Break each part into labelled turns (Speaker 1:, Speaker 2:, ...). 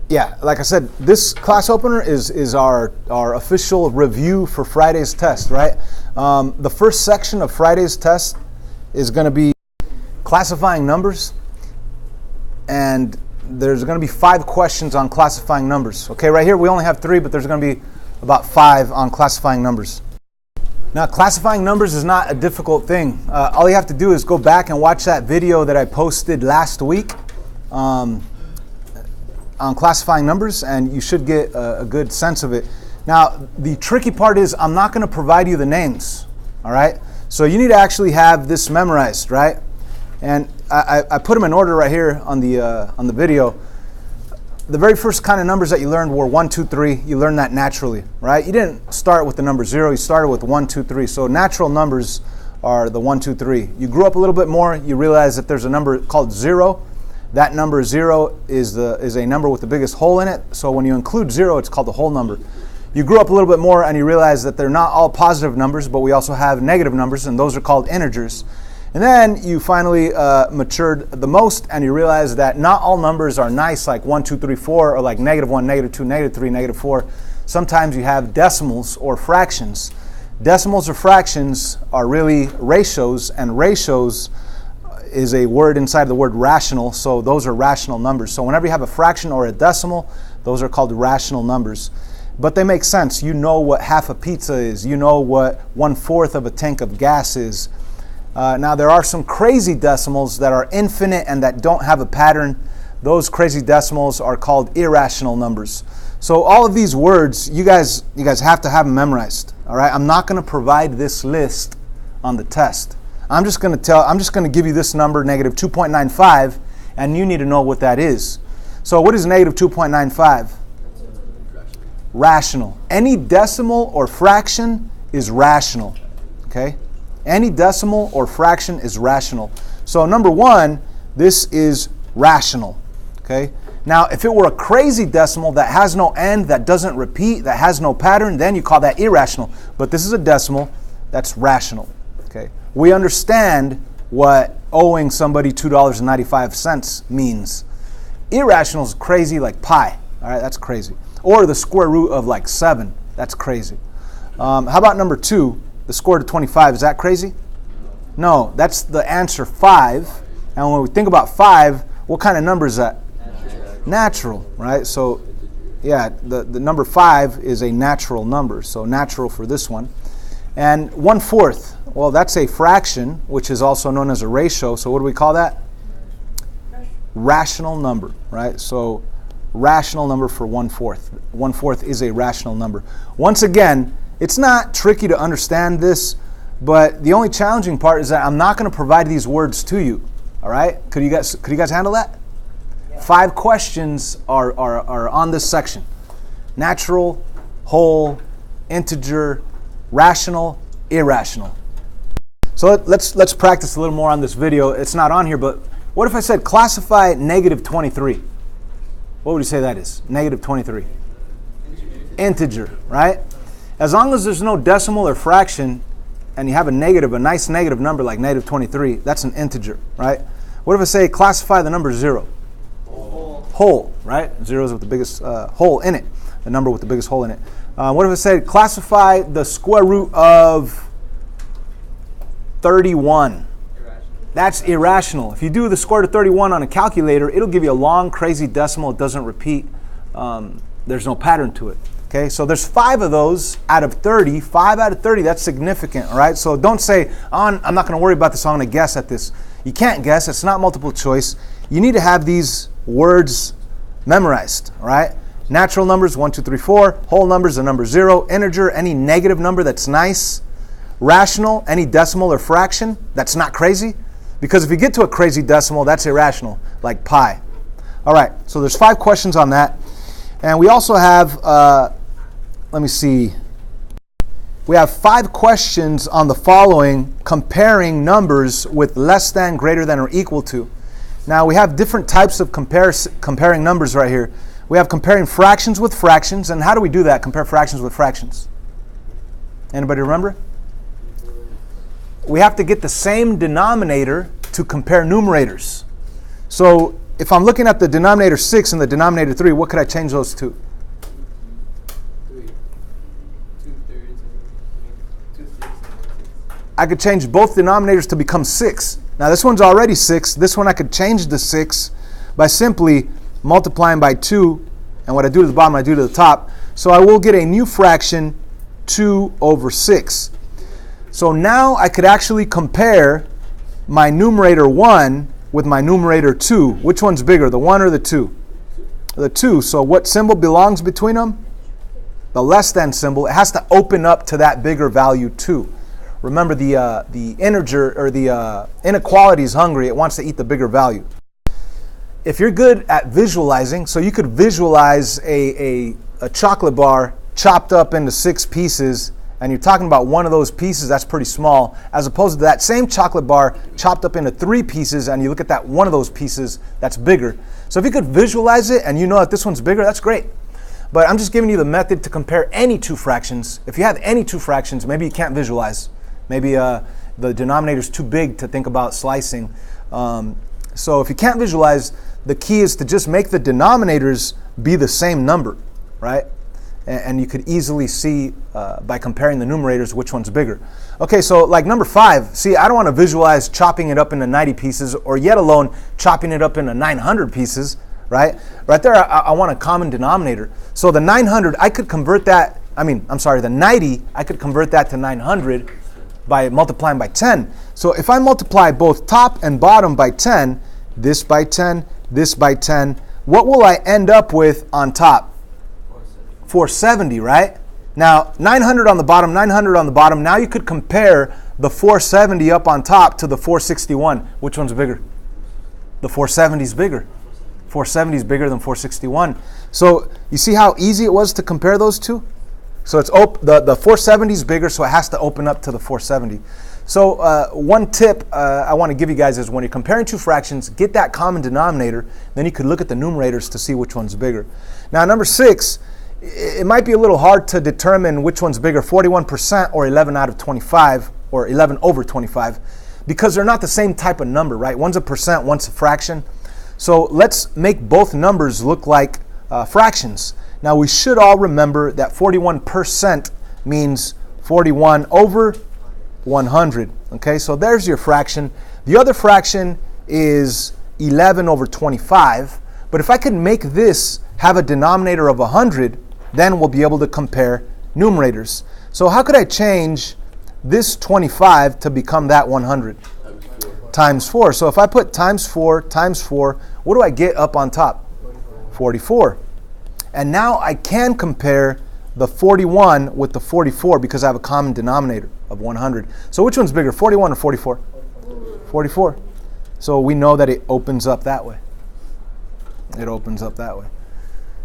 Speaker 1: Yeah, like I said, this class opener is our official review for Friday's test, right? The first section of Friday's test is going to be classifying numbers, and there's going to be 5 questions on classifying numbers. Okay, right here we only have 3, but there's going to be about 5 on classifying numbers. Now, classifying numbers is not a difficult thing. All you have to do is go back and watch that video that I posted last week on classifying numbers, and you should get a good sense of it. Now, the tricky part is I'm not going to provide you the names, all right? So you need to actually have this memorized, right? And I put them in order right here on the video. The very first kind of numbers that you learned were 1, 2, 3. You learned that naturally, right? You didn't start with the number 0. You started with 1, 2, 3. So natural numbers are the 1, 2, 3. You grew up a little bit more. You realize that there's a number called 0. That number 0 is a number with the biggest hole in it. So when you include 0, it's called the whole number. You grew up a little bit more and you realize that they're not all positive numbers, but we also have negative numbers, and those are called integers. And then you finally matured the most, and you realize that not all numbers are nice, like 1, 2, 3, 4, or like -1, -2, -3, -4. Sometimes you have decimals or fractions. Decimals or fractions are really ratios, and ratios is a word inside the word rational, so those are rational numbers. So whenever you have a fraction or a decimal, those are called rational numbers. But they make sense. You know what half a pizza is. You know what 1/4 of a tank of gas is. Now, there are some crazy decimals that are infinite and that don't have a pattern. Those crazy decimals are called irrational numbers. So all of these words, you guys have to have them memorized. All right, I'm not going to provide this list on the test. I'm just going to give you this number, -2.95, and you need to know what that is. So what is -2.95? Rational. Any decimal or fraction is rational. Okay? Any decimal or fraction is rational. So number 1, this is rational. Okay? Now, if it were a crazy decimal that has no end, that doesn't repeat, that has no pattern, then you call that irrational. But this is a decimal that's rational. Okay? We understand what owing somebody $2.95 means. Irrational is crazy, like pi. All right, that's crazy. Or the square root of like 7. That's crazy. How about number 2? The square root of 25. Is that crazy? No, that's the answer 5. And when we think about 5, what kind of number is that? Natural, right? So, yeah, the number 5 is a natural number. So natural for this one. And 1/4. Well, that's a fraction, which is also known as a ratio. So what do we call that? Rational number, right? So rational number for 1/4. 1/4 is a rational number. Once again, it's not tricky to understand this, but the only challenging part is that I'm not going to provide these words to you. All right? Could you guys handle that? Yeah. 5 questions are on this section: natural, whole, integer, rational, irrational. So let's practice a little more on this video. It's not on here, but what if I said classify -23? What would you say that is? -23. Integer, right? As long as there's no decimal or fraction, and you have a nice negative number like -23, that's an integer, right? What if I say classify the number 0? Whole, right? 0 is with the biggest hole in it, the number with the biggest hole in it. What if I said classify the square root of 31? That's irrational. If you do the square root of 31 on a calculator, it'll give you a long, crazy decimal. It doesn't repeat. There's no pattern to it. Okay, so there's 5 of those out of 30. 5 out of 30, that's significant, all right? So don't say, I'm not going to worry about this, I'm going to guess at this. You can't guess. It's not multiple choice. You need to have these words memorized, all right? Natural numbers, 1, 2, 3, 4. Whole numbers, the number 0. Integer, any negative number that's nice. Rational, any decimal or fraction that's not crazy. Because if you get to a crazy decimal, that's irrational, like pi. All right, so there's 5 questions on that. And we also have, let me see. We have 5 questions on the following: comparing numbers with less than, greater than, or equal to. Now, we have different types of comparing numbers right here. We have comparing fractions with fractions. And how do we do that, compare fractions with fractions? Anybody remember? We have to get the same denominator to compare numerators. So if I'm looking at the denominator 6 and the denominator 3, what could I change those to?
Speaker 2: 2/3.
Speaker 1: I could change both denominators to become 6. Now this one's already 6. This one I could change the 6 by simply multiplying by 2. And what I do to the bottom, I do to the top. So I will get a new fraction, 2 over 6. So now I could actually compare my numerator 1 with my numerator 2. Which one's bigger, the 1 or the 2? The 2. So what symbol belongs between them? The less than symbol. It has to open up to that bigger value 2. Remember, the integer or the inequality is hungry. It wants to eat the bigger value. If you're good at visualizing, so you could visualize a chocolate bar chopped up into 6 pieces, and you're talking about one of those pieces that's pretty small, as opposed to that same chocolate bar chopped up into 3 pieces, and you look at that one of those pieces that's bigger. So if you could visualize it and you know that this one's bigger, that's great. But I'm just giving you the method to compare any 2 fractions. If you have any 2 fractions, maybe you can't visualize. Maybe the denominator's too big to think about slicing. So if you can't visualize, the key is to just make the denominators be the same number, right? And you could easily see by comparing the numerators which one's bigger. Okay, so like number 5, see, I don't want to visualize chopping it up into 90 pieces, or yet alone chopping it up into 900 pieces, right? Right there, I want a common denominator. So the 900, I could convert that, the 90, I could convert that to 900 by multiplying by 10. So if I multiply both top and bottom by 10, this by 10, this by 10, what will I end up with on top? 470, right? Now, 900 on the bottom, 900 on the bottom. Now you could compare the 470 up on top to the 461. Which one's bigger? The 470 is bigger. 470 is bigger than 461. So you see how easy it was to compare those two? So it's the 470 is bigger, so it has to open up to the 470. So one tip I want to give you guys is when you're comparing 2 fractions, get that common denominator. Then you could look at the numerators to see which one's bigger. Now number 6, it might be a little hard to determine which one's bigger, 41% or 11 out of 25, or 11 over 25, because they're not the same type of number, right? One's a percent, one's a fraction. So let's make both numbers look like fractions. Now we should all remember that 41% means 41 over 100. Okay, so there's your fraction. The other fraction is 11 over 25. But if I could make this have a denominator of 100, then we'll be able to compare numerators. So how could I change this 25 to become that 100? Times 4. So if I put times 4, what do I get up on top? 44. And now I can compare the 41 with the 44 because I have a common denominator of 100. So which one's bigger, 41 or 44? 44. So we know that it opens up that way. It opens up that way.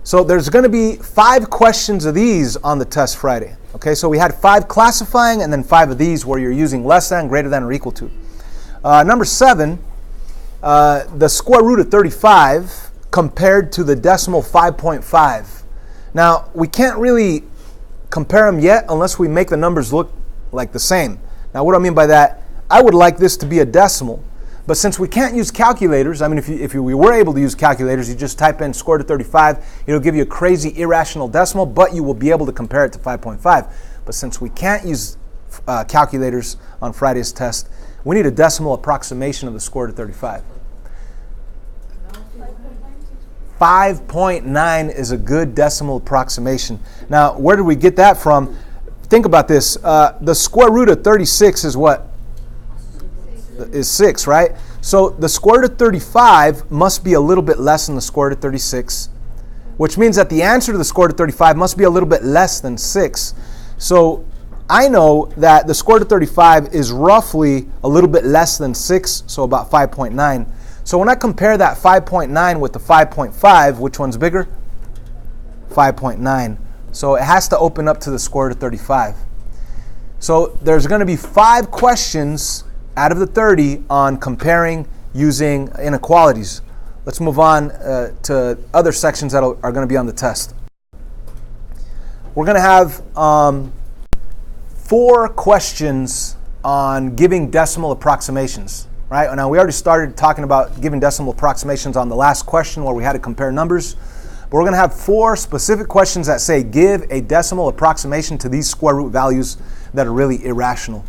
Speaker 1: So there's going to be 5 questions of these on the test Friday. Okay, so we had 5 classifying and then 5 of these where you're using less than, greater than, or equal to. Number 7, the square root of 35 compared to the decimal 5.5. Now, we can't really compare them yet unless we make the numbers look like the same. Now, what do I mean by that? I would like this to be a decimal. But since we can't use calculators, if we were able to use calculators, you just type in square root of 35, it'll give you a crazy irrational decimal, but you will be able to compare it to 5.5. But since we can't use calculators on Friday's test, we need a decimal approximation of the square root of 35. 5.9 is a good decimal approximation. Now, where did we get that from? Think about this. The square root of 36 is what? Is 6, right? So the square root of 35 must be a little bit less than the square root of 36, which means that the answer to the square root of 35 must be a little bit less than 6. So I know that the square root of 35 is roughly a little bit less than 6, so about 5.9. So when I compare that 5.9 with the 5.5, which one's bigger? 5.9. So it has to open up to the square root of 35. So there's going to be 5 questions out of the 30 on comparing using inequalities. Let's move on to other sections that are going to be on the test. We're going to have 4 questions on giving decimal approximations. right? Now, we already started talking about giving decimal approximations on the last question where we had to compare numbers. But we're going to have 4 specific questions that say, give a decimal approximation to these square root values that are really irrational.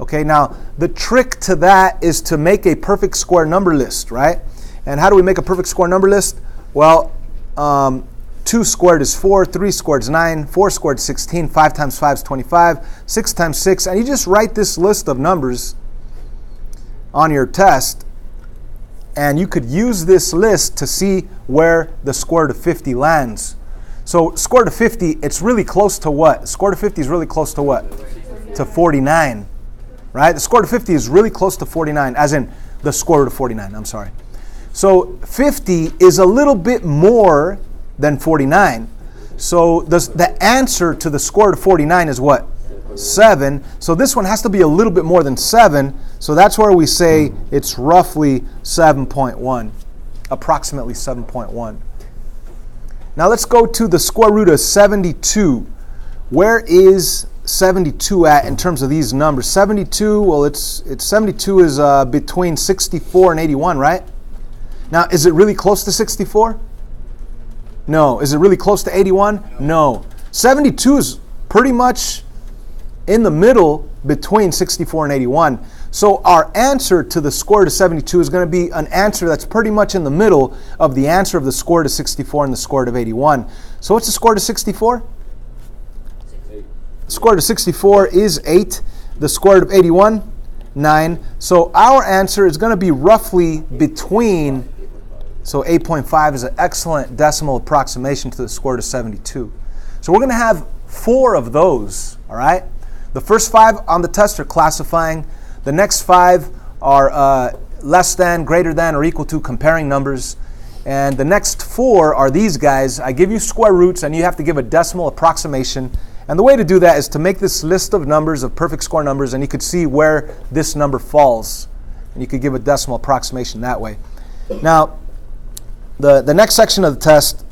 Speaker 1: Okay, now, the trick to that is to make a perfect square number list, right? And how do we make a perfect square number list? Well, 2 squared is 4, 3 squared is 9, 4 squared is 16, 5 times 5 is 25, 6 times 6, and you just write this list of numbers on your test, and you could use this list to see where the square root of 50 lands. So square root of 50, it's really close to what? Square root of 50 is really close to what? To 49, right? The square root of 50 is really close to 49, as in the square root of 49, I'm sorry. So 50 is a little bit more than 49. So the answer to the square root of 49 is what? 7. So this one has to be a little bit more than 7. So that's where we say it's roughly 7.1, approximately 7.1. Now let's go to the square root of 72. Where is 72 at in terms of these numbers? 72, well, it's 72 is between 64 and 81, right? Now, is it really close to 64? No. Is it really close to 81? No. 72 is pretty much in the middle between 64 and 81. So our answer to the square root of 72 is going to be an answer that's pretty much in the middle of the answer of the square root of 64 and the square root of 81. So what's the square root of 64? The square root of 64 is 8. The square root of 81, 9. So our answer is going to be roughly between, so 8.5 is an excellent decimal approximation to the square root of 72. So we're going to have 4 of those, all right? The first 5 on the test are classifying. The next 5 are less than, greater than, or equal to comparing numbers. And the next 4 are these guys. I give you square roots, and you have to give a decimal approximation. And the way to do that is to make this list of numbers, of perfect square numbers, and you could see where this number falls. And you could give a decimal approximation that way. Now, the next section of the test,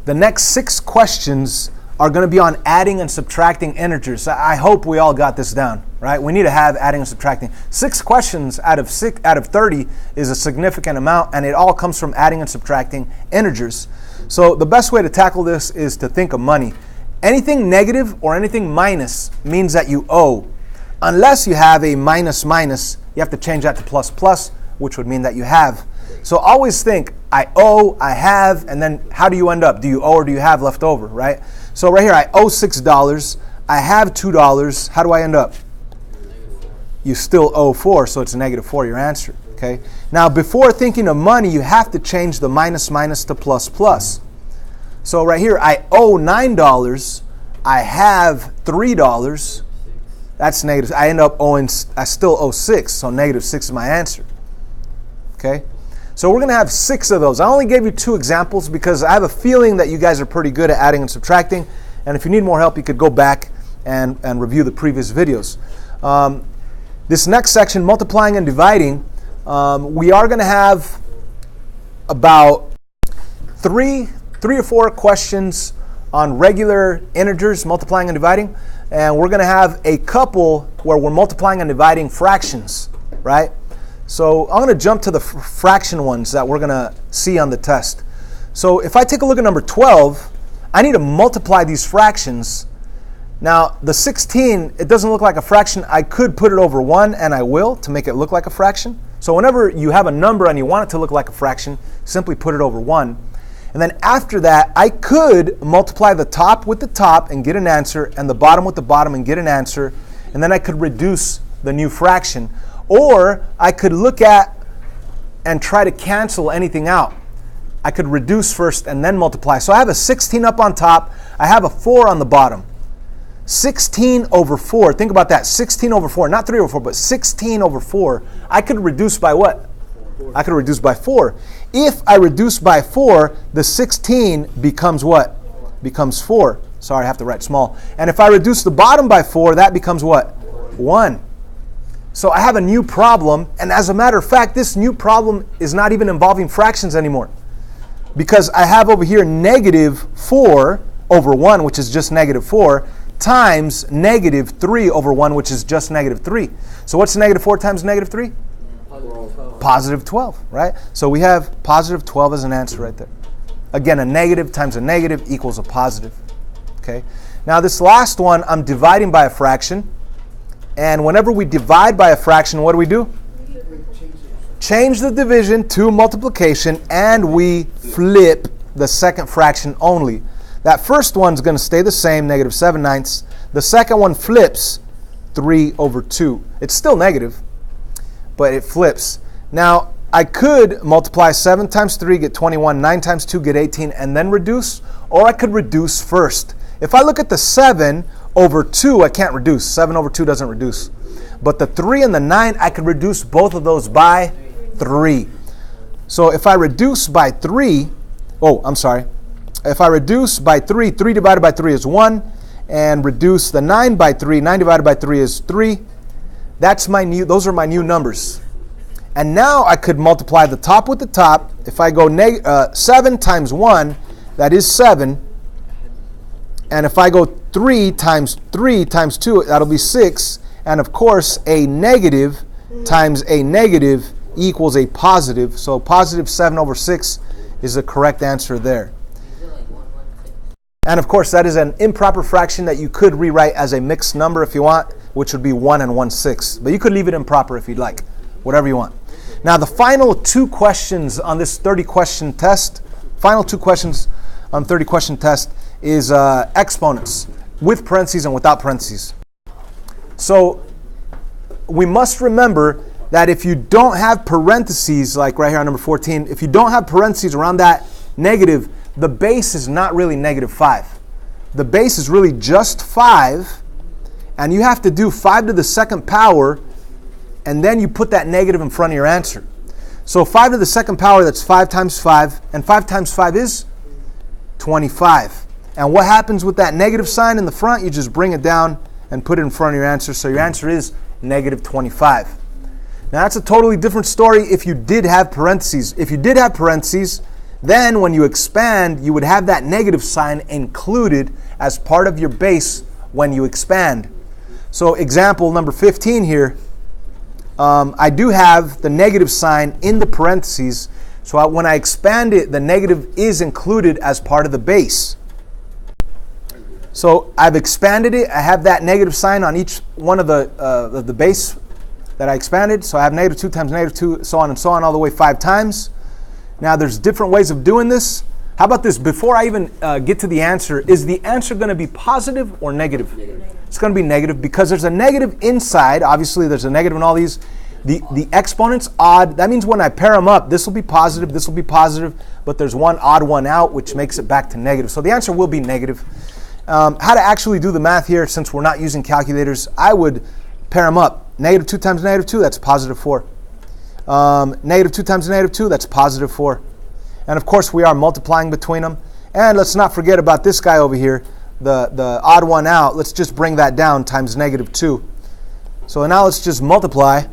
Speaker 1: the next 6 questions are going to be on adding and subtracting integers. I hope we all got this down, right? We need to have adding and subtracting. 6 questions out of 30 is a significant amount, and it all comes from adding and subtracting integers. So the best way to tackle this is to think of money. Anything negative or anything minus means that you owe. Unless you have a minus minus, you have to change that to plus plus, which would mean that you have. So always think, I owe, I have, and then how do you end up? Do you owe or do you have left over, right? So right here, I owe $6. I have $2. How do I end up? You still owe 4, so it's -4, your answer, okay? Now, before thinking of money, you have to change the minus minus to plus plus. So right here, I owe $9. I have $3. That's negative. I end up owing, I still owe 6, so -6 is my answer, okay? So we're going to have 6 of those. I only gave you 2 examples because I have a feeling that you guys are pretty good at adding and subtracting. And if you need more help, you could go back and review the previous videos. This next section, multiplying and dividing, we are going to have about 3 or 4 questions on regular integers, multiplying and dividing. And we're going to have a couple where we're multiplying and dividing fractions, right? So I'm going to jump to the fraction ones that we're going to see on the test. So if I take a look at number 12, I need to multiply these fractions. Now, the 16, it doesn't look like a fraction. I could put it over 1, and I will, to make it look like a fraction. So whenever you have a number and you want it to look like a fraction, simply put it over 1. And then after that, I could multiply the top with the top and get an answer, and the bottom with the bottom and get an answer, and then I could reduce the new fraction. Or I could look at and try to cancel anything out. I could reduce first and then multiply. So I have a 16 up on top. I have a 4 on the bottom. 16 over 4. Think about that. 16 over 4. Not 3 over 4, but 16 over 4. I could reduce by what? I could reduce by 4. If I reduce by 4, the 16 becomes what? Becomes 4. Sorry, I have to write small. And if I reduce the bottom by 4, that becomes what? 1. So I have a new problem, and as a matter of fact, this new problem is not even involving fractions anymore. Because I have over here -4 over 1, which is just -4, times -3 over 1, which is just -3. So what's -4 times -3? Positive 12, right? So we have positive 12 as an answer right there. Again, a negative times a negative equals a positive. Okay. Now this last one, I'm dividing by a fraction. And whenever we divide by a fraction, what do? Change the division to multiplication, and we flip the second fraction only. That first one's going to stay the same, negative 7/9. The second one flips 3/2. It's still negative, but it flips. Now, I could multiply 7 times 3, get 21, 9 times 2, get 18, and then reduce, or I could reduce first. If I look at the 7/2, I can't reduce. 7/2 doesn't reduce. But the 3 and the 9, I could reduce both of those by 3. So if I reduce by 3, if I reduce by 3, 3 divided by 3 is 1, and reduce the 9 by 3, 9 divided by 3 is 3. Those are my new numbers. And now I could multiply the top with the top. If I go 7 times 1, that is 7. And if I go 3 times 2, that'll be 6. And of course, a negative times a negative equals a positive. So positive 7/6 is the correct answer there. And of course, that is an improper fraction that you could rewrite as a mixed number if you want, which would be 1 1/6. But you could leave it improper if you'd like, whatever you want. Now, the final 2 questions on this 30-question test, final 2 questions on 30-question test is exponents with parentheses and without parentheses. So we must remember that if you don't have parentheses, like right here on number 14, if you don't have parentheses around that negative, the base is not really negative 5. The base is really just 5, and you have to do 5 to the second power, and then you put that negative in front of your answer. So 5 to the second power, that's 5 times 5, and 5 times 5 is 25. And what happens with that negative sign in the front? You just bring it down and put it in front of your answer, so your answer is negative 25. Now that's a totally different story if you did have parentheses. If you did have parentheses, then when you expand, you would have that negative sign included as part of your base when you expand. So example number 15 here, I do have the negative sign in the parentheses, so when I expand it, the negative is included as part of the base. So I've expanded it, I have that negative sign on each one of the base that I expanded, so I have negative 2 times negative 2, so on and so on, all the way 5 times. Now there's different ways of doing this. How about this? Before I even get to the answer, is the answer going to be positive or negative? It's going to be negative because there's a negative inside. Obviously there's a negative in all these. The exponent's odd. That means when I pair them up, this will be positive, this will be positive, but there's one odd one out, which makes it back to negative. So the answer will be negative. How to actually do the math here, since we're not using calculators, I would pair them up. Negative 2 times negative 2, that's positive 4. Negative 2 times negative 2, that's positive 4. And of course, we are multiplying between them. And let's not forget about this guy over here, the odd one out. Let's just bring that down times negative 2. So now let's just multiply.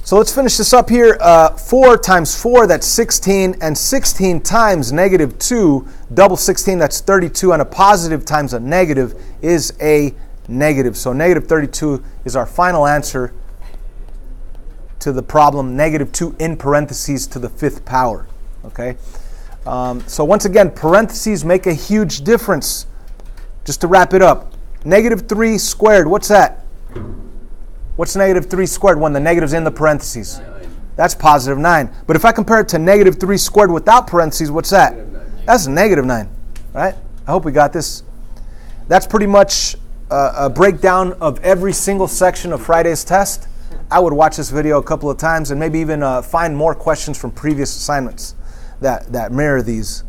Speaker 1: So let's finish this up here. 4 times 4, that's 16. And 16 times negative 2, double 16, that's 32. And a positive times a negative is a negative. So negative 32 is our final answer to the problem, negative 2 in parentheses to the 5th power. Okay. So once again, parentheses make a huge difference. Just to wrap it up, negative 3 squared, what's that? What's negative 3 squared when the negative's in the parentheses?
Speaker 2: 9.
Speaker 1: That's positive 9. But if I compare it to negative 3 squared without parentheses, what's that? That's negative 9, right? I hope we got this. That's pretty much a breakdown of every single section of Friday's test. I would watch this video a couple of times and maybe even find more questions from previous assignments that mirror these.